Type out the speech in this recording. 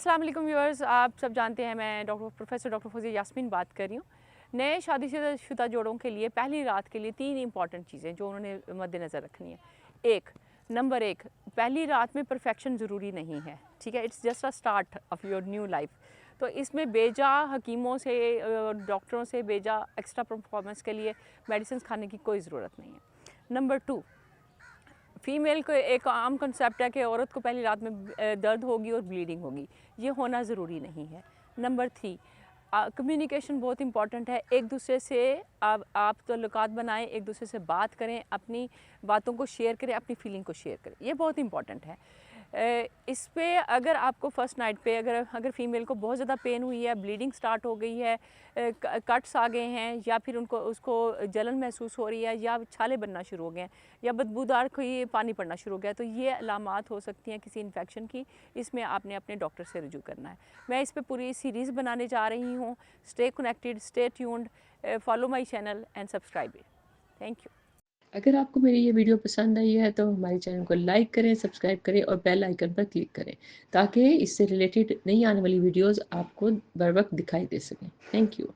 अस्सलाम वालेकुम व्यूअर्स, आप सब जानते हैं मैं प्रोफेसर डॉक्टर फौजिया यास्मीन बात कर रही हूँ। नए शादीशुदा जोड़ों के लिए पहली रात के लिए 3 इंपॉर्टेंट चीज़ें जो उन्होंने मद्देनज़र रखनी है। एक नंबर 1, पहली रात में परफेक्शन ज़रूरी नहीं है, ठीक है? It's just a start of your new life. तो इसमें बेजा हकीमों से डॉक्टरों से बेजा एक्स्ट्रा परफॉर्मेंस के लिए मेडिसिन खाने की कोई ज़रूरत नहीं है। नंबर 2, फ़ीमेल को एक आम कंसेप्ट है कि औरत को पहली रात में दर्द होगी और ब्लीडिंग होगी, ये होना ज़रूरी नहीं है। नंबर 3, कम्युनिकेशन बहुत इंपॉर्टेंट है। एक दूसरे से आप ताल्लुकात बनाएं, एक दूसरे से बात करें, अपनी बातों को शेयर करें, अपनी फीलिंग को शेयर करें, ये बहुत इंपॉर्टेंट है। इस पे अगर आपको फ़र्स्ट नाइट पे अगर फ़ीमेल को बहुत ज़्यादा पेन हुई है, ब्लीडिंग स्टार्ट हो गई है, कट्स आ गए हैं, या फिर उसको जलन महसूस हो रही है, या छाले बनना शुरू हो गए हैं, या बदबूदार कोई पानी पड़ना शुरू हो गया, तो ये अलामात हो सकती हैं किसी इन्फेक्शन की। इसमें आपने अपने डॉक्टर से रुजू करना है। मैं इस पे पूरी सीरीज़ बनाने जा रही हूँ। Stay connected, stay tuned, follow my channel and subscribe it. Thank you. अगर आपको मेरी ये वीडियो पसंद आई है तो हमारे चैनल को लाइक करें, सब्सक्राइब करें और बेल आइकन पर क्लिक करें ताकि इससे रिलेटेड नई आने वाली वीडियोस आपको बर वक्त दिखाई दे सकें। Thank you.